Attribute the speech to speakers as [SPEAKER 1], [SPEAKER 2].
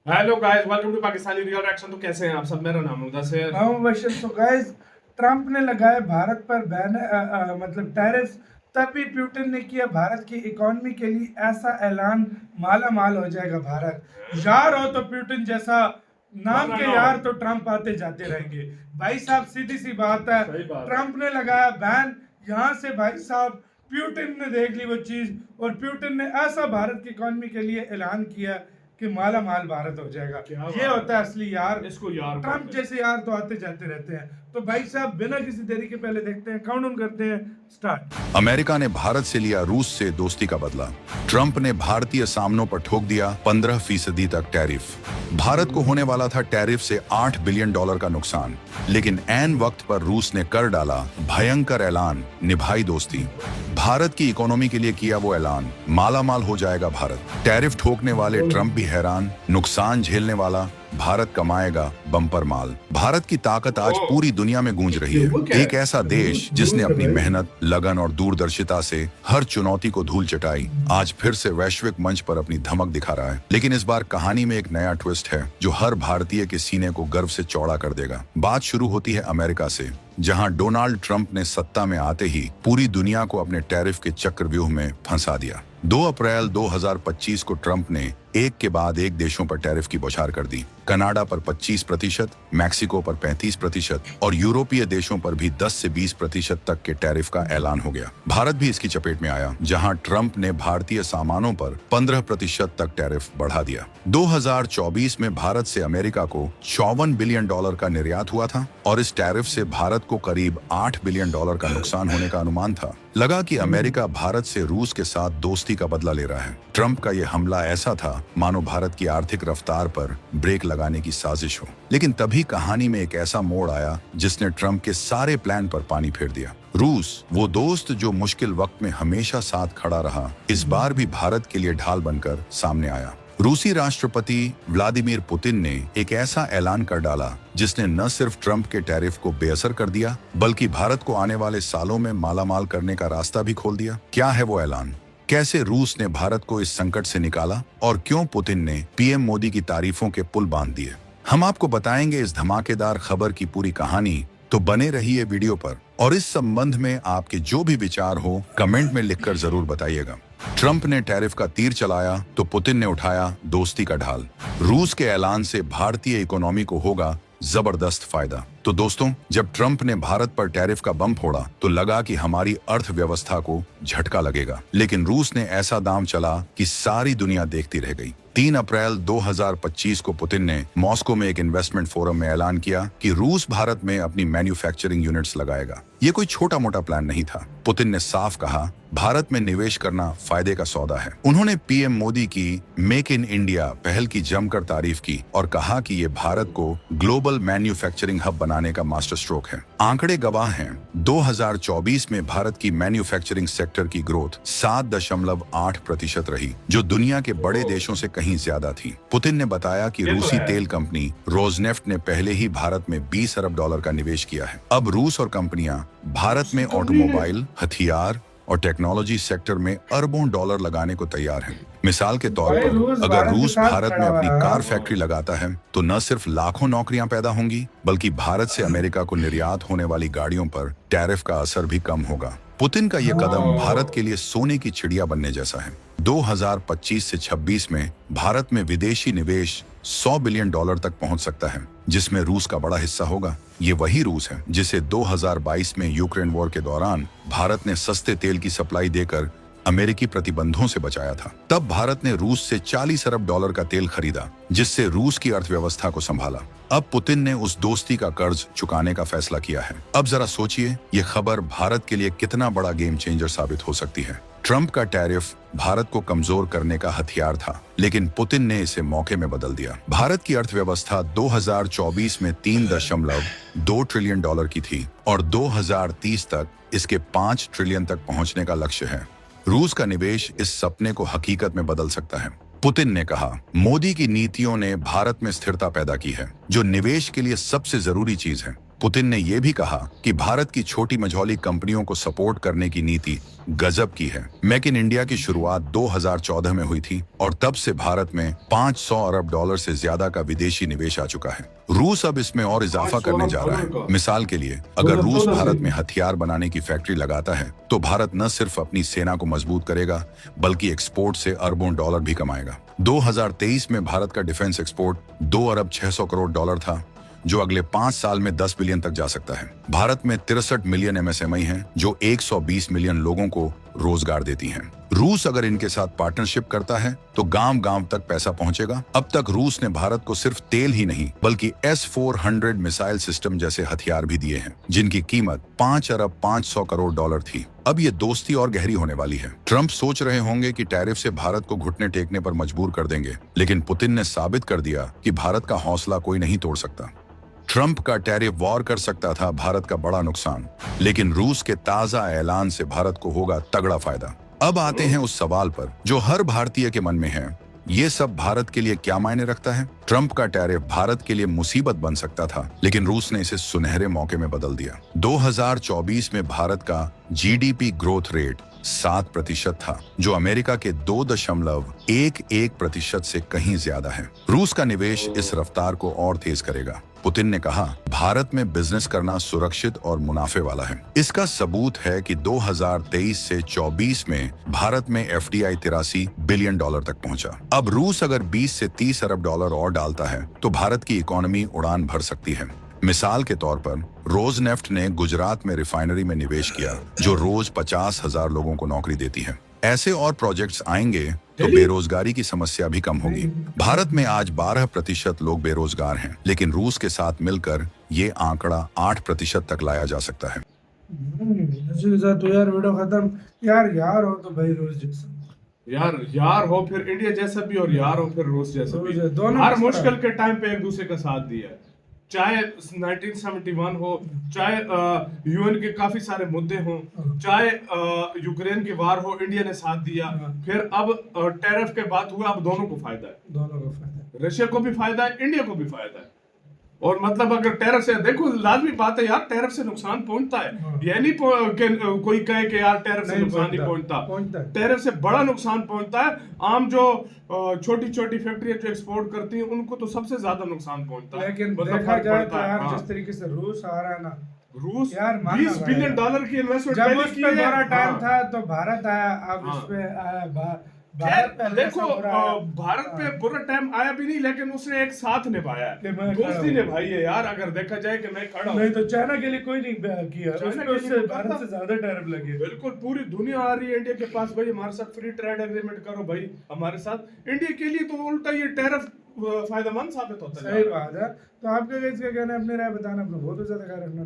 [SPEAKER 1] Hello guys, welcome to Pakistani real reaction. तो कैसे हैं आप सब? मेरा नाम है मुदस्सिर।
[SPEAKER 2] बशर। तो गाइस, ट्रंप ने लगाया भारत पर बैन मतलब टैरिफ। तभी पुतिन ने किया भारत की इकोनॉमी के लिए ऐसा ऐलान, माला माल हो जाएगा भारत। यार हो तो पुतिन जैसा, नाम
[SPEAKER 1] वरना
[SPEAKER 2] के
[SPEAKER 1] ना
[SPEAKER 2] यार
[SPEAKER 1] हो।
[SPEAKER 2] तो ट्रंप आते जाते रहेंगे। भाई साहब, सीधी सी बात है।
[SPEAKER 1] सही बात है।
[SPEAKER 2] ट्रंप ने लगाया बैन, यहाँ से भाई साहब पुतिन ने देख ली वो चीज, और पुतिन ने ऐसा भारत की इकोनॉमी के लिए ऐलान किया कि माला माल भारत हो जाएगा।
[SPEAKER 1] क्या
[SPEAKER 2] ये
[SPEAKER 1] बात
[SPEAKER 2] होता है असली यार।
[SPEAKER 1] है। इसको यार
[SPEAKER 2] ट्रंप
[SPEAKER 1] बोलते हैं।
[SPEAKER 2] जैसे यार तो आते जाते रहते हैं। तो भाई साहब, बिना किसी देरी के पहले देखते हैं, काउंटडाउन करते हैं, स्टार्ट।
[SPEAKER 3] अमेरिका ने भारत से लिया रूस से दोस्ती का बदला। ट्रंप ने भारतीय सामानों पर ठोक दिया 15% तक टैरिफ। भारत को होने वाला था टैरिफ से $8 बिलियन का नुकसान, लेकिन ऐन वक्त पर रूस ने कर डाला भयंकर ऐलान, निभाई दोस्ती। भारत की इकोनॉमी के लिए किया वो ऐलान, माला माल हो जाएगा भारत। टैरिफ ठोकने वाले ट्रंप भी हैरान, नुकसान झेलने वाला भारत कमाएगा बम्पर माल। भारत की ताकत आज पूरी दुनिया में गूंज रही है। एक ऐसा देश जिसने अपनी मेहनत, लगन और दूरदर्शिता से हर चुनौती को धूल चटाई, आज फिर से वैश्विक मंच पर अपनी धमक दिखा रहा है। लेकिन इस बार कहानी में एक नया ट्विस्ट है जो हर भारतीय के सीने को गर्व से चौड़ा कर देगा। बात शुरू होती है अमेरिका से, जहां डोनाल्ड ट्रंप ने सत्ता में आते ही पूरी दुनिया को अपने टैरिफ के चक्रव्यूह में फंसा दिया। 2 अप्रैल 2025 को ट्रंप ने एक के बाद एक देशों पर टैरिफ की बौछार कर दी। कनाडा पर 25%, मैक्सिको पर 35% और यूरोपीय देशों पर भी 10 से 20% तक के टैरिफ का ऐलान हो गया। भारत भी इसकी चपेट में आया, जहां ट्रंप ने भारतीय सामानों पर 15% तक टैरिफ बढ़ा दिया। 2024 में भारत से अमेरिका को $54 बिलियन का निर्यात हुआ था और इस टैरिफ से भारत को करीब $8 बिलियन का नुकसान होने का अनुमान था। लगा कि अमेरिका भारत से रूस के साथ दोस्ती का बदला ले रहा है। ट्रंप का यह हमला ऐसा था मानो भारत की आर्थिक रफ्तार पर ब्रेक लगाने की साजिश हो। लेकिन तभी कहानी में एक ऐसा मोड़ आया जिसने ट्रंप के सारे प्लान पर पानी फेर दिया। रूस, वो दोस्त जो मुश्किल वक्त में हमेशा साथ खड़ा रहा, इस बार भी भारत के लिए ढाल बनकर सामने आया। रूसी राष्ट्रपति व्लादिमीर पुतिन ने एक ऐसा ऐलान कर डाला जिसने न सिर्फ ट्रंप के टैरिफ को बेअसर कर दिया, बल्कि भारत को आने वाले सालों में मालामाल करने का रास्ता भी खोल दिया। क्या है वो ऐलान? कैसे रूस ने भारत को इस संकट से निकाला और क्यों पुतिन ने पीएम मोदी की तारीफों के पुल बांध दिए, हम आपको बताएंगे इस धमाकेदार खबर की पूरी कहानी। तो बने रहिए वीडियो पर, और इस संबंध में आपके जो भी विचार हो कमेंट में लिखकर जरूर बताइएगा। ट्रंप ने टैरिफ का तीर चलाया तो पुतिन ने उठाया दोस्ती का ढाल। रूस के ऐलान से भारतीय इकोनॉमी को होगा जबरदस्त फायदा। तो दोस्तों, जब ट्रंप ने भारत पर टैरिफ का बम फोड़ा तो लगा कि हमारी अर्थव्यवस्था को झटका लगेगा, लेकिन रूस ने ऐसा दांव चला कि सारी दुनिया देखती रह गई। 3 अप्रैल 2025 को पुतिन ने मॉस्को में एक इन्वेस्टमेंट फोरम में ऐलान किया कि रूस भारत में अपनी मैन्युफैक्चरिंग यूनिट्स लगाएगा। ये कोई छोटा मोटा प्लान नहीं था। पुतिन ने साफ कहा, भारत में निवेश करना फायदे का सौदा है। उन्होंने पीएम मोदी की मेक इन इंडिया पहल की जमकर तारीफ की और कहा कि ये भारत को ग्लोबल मैन्युफैक्चरिंग हब बनाने का मास्टर स्ट्रोक है। आंकड़े गवाह हैं, 2024 में भारत की मैन्युफैक्चरिंग सेक्टर की ग्रोथ 7.8% रही, जो दुनिया के बड़े देशों से कहीं ज्यादा थी। पुतिन ने बताया कि रूसी तेल कंपनी रोजनेफ्ट ने पहले ही भारत में $20 अरब का निवेश किया है। अब रूस और कंपनियां भारत में ऑटोमोबाइल, हथियार और टेक्नोलॉजी सेक्टर में अरबों डॉलर लगाने को तैयार हैं। मिसाल के तौर पर, अगर रूस भारत में अपनी कार फैक्ट्री लगाता है तो न सिर्फ लाखों नौकरियां पैदा होंगी, बल्कि भारत से अमेरिका को निर्यात होने वाली गाड़ियों पर टैरिफ का असर भी कम होगा। पुतिन का यह कदम भारत के लिए सोने की चिड़िया बनने जैसा है। 2025 से 26 में भारत में विदेशी निवेश $100 बिलियन तक पहुंच सकता है, जिसमें रूस का बड़ा हिस्सा होगा। ये वही रूस है जिसे 2022 में यूक्रेन वॉर के दौरान भारत ने सस्ते तेल की सप्लाई देकर अमेरिकी प्रतिबंधों से बचाया था। तब भारत ने रूस से $40 अरब का तेल खरीदा, जिससे रूस की अर्थव्यवस्था को संभाला। अब पुतिन ने उस दोस्ती का कर्ज चुकाने का फैसला किया है। अब जरा सोचिए, ये खबर भारत के लिए कितना बड़ा गेम चेंजर साबित हो सकती है। ट्रंप का टैरिफ भारत को कमजोर करने का हथियार था, लेकिन पुतिन ने इसे मौके में बदल दिया। भारत की अर्थव्यवस्था 2024 में $3.2 ट्रिलियन की थी और 2030 तक इसके 5 ट्रिलियन तक पहुंचने का लक्ष्य है। रूस का निवेश इस सपने को हकीकत में बदल सकता है। पुतिन ने कहा, मोदी की नीतियों ने भारत में स्थिरता पैदा की है, जो निवेश के लिए सबसे जरूरी चीज है। पुतिन ने यह भी कहा कि भारत की छोटी मझौली कंपनियों को सपोर्ट करने की नीति गजब की है। मेक इन इंडिया की शुरुआत 2014 में हुई थी और तब से भारत में 500 अरब डॉलर से ज्यादा का विदेशी निवेश आ चुका है। रूस अब इसमें और इजाफा करने जा रहा है। मिसाल के लिए, अगर रूस भारत में हथियार बनाने की फैक्ट्री लगाता है तो भारत न सिर्फ अपनी सेना को मजबूत करेगा बल्कि एक्सपोर्ट से अरबों डॉलर भी कमाएगा। 2023 में भारत का डिफेंस एक्सपोर्ट 2 अरब 600 करोड़ डॉलर था, जो अगले 5 साल में 10 बिलियन तक जा सकता है। भारत में 63 मिलियन MSME हैं, जो 120 मिलियन लोगों को रोजगार देती हैं। रूस अगर इनके साथ पार्टनरशिप करता है तो गांव-गांव तक पैसा पहुंचेगा। अब तक रूस ने भारत को सिर्फ तेल ही नहीं बल्कि S-400 मिसाइल सिस्टम जैसे हथियार भी दिए हैं, जिनकी कीमत 5 अरब 500 करोड़ डॉलर थी। अब ये दोस्ती और गहरी होने वाली है। ट्रंप सोच रहे होंगे कि टैरिफ से भारत को घुटने टेकने पर मजबूर कर देंगे, लेकिन पुतिन ने साबित कर दिया कि भारत का हौसला कोई नहीं तोड़ सकता। ट्रंप का टैरिफ वॉर कर सकता था भारत का बड़ा नुकसान, लेकिन रूस के ताजा ऐलान से भारत को होगा तगड़ा फायदा। अब आते हैं उस सवाल पर जो हर भारतीय के मन में है, ये सब भारत के लिए क्या मायने रखता है? ट्रंप का टैरिफ भारत के लिए मुसीबत बन सकता था, लेकिन रूस ने इसे सुनहरे मौके में बदल दिया। 2024 में भारत का GDP ग्रोथ रेट 7% था, जो अमेरिका के 2.11% से कहीं ज्यादा है। रूस का निवेश इस रफ्तार को और तेज करेगा। पुतिन ने कहा, भारत में बिजनेस करना सुरक्षित और मुनाफे वाला है। इसका सबूत है कि 2023 से 24 में भारत में FDI 83 बिलियन डॉलर तक पहुंचा। अब रूस अगर 20 से 30 अरब डॉलर और डालता है तो भारत की इकोनॉमी उड़ान भर सकती है। मिसाल के तौर पर रोजनेफ्ट ने गुजरात में रिफाइनरी में निवेश किया, जो रोज 50,000 लोगों को नौकरी देती है। ऐसे और प्रोजेक्ट्स आएंगे तो बेरोजगारी की समस्या भी कम होगी। भारत में आज 12% लोग बेरोजगार हैं, लेकिन रूस के साथ मिलकर ये आंकड़ा 8% तक लाया जा सकता है।
[SPEAKER 2] तो यार वीडियो खत्म। यार हो तो भाई रूस जैसा,
[SPEAKER 1] यार हो फिर इंडिया जैसा भी और यार हो फिर रूस जैसा भी। हर मुश्किल के टाइम पे एक दूसरे का साथ दिया है, चाहे 1971 हो, चाहे UN के काफी सारे मुद्दे हों, चाहे यूक्रेन की वार हो, इंडिया ने साथ दिया। फिर अब टैरिफ के बात हुआ, अब दोनों को फायदा है। रशिया को भी फायदा है, इंडिया को भी फायदा है। और मतलब अगर टैरिफ से देखो, लाजमी बात है यार, टैरिफ से नुकसान पहुंचता है। ये नहीं कि कोई कहे कि यार टैरिफ से नुकसान नहीं पहुंचता। टैरिफ से बड़ा नुकसान पहुंचता है। आम जो छोटी छोटी फैक्ट्रियां जो एक्सपोर्ट करती हैं, उनको तो सबसे ज्यादा नुकसान पहुंचता है।
[SPEAKER 2] लेकिन देखा जाए तो यार जिस तरीके से रूस आ रहा है ना,
[SPEAKER 1] रूस
[SPEAKER 2] यार
[SPEAKER 1] 20 बिलियन डॉलर की इन्वेस्टमेंट
[SPEAKER 2] जब उस पे बड़ा टाइम था तो भारत आया, अब इस पे आया
[SPEAKER 1] देखो भारत पे बुरा टाइम आया भी नहीं, लेकिन उसने एक साथ निभाया है, दोस्ती निभाई है यार। अगर देखा जाए कि मैं खड़ा हूं,
[SPEAKER 2] नहीं तो चाइना के लिए कोई नहीं किया, उससे भारत से ज्यादा टैरिफ लगे।
[SPEAKER 1] बिल्कुल पूरी दुनिया आ रही है इंडिया के पास, भाई हमारे साथ फ्री ट्रेड एग्रीमेंट करो भाई हमारे साथ। इंडिया के लिए तो उल्टा ये टैरिफ फायदेमंद साबित होता है।
[SPEAKER 2] सही बात है। तो आपका इसका कहना है, अपनी राय बताना, अपना बहुत ज्यादा ख्याल रखना।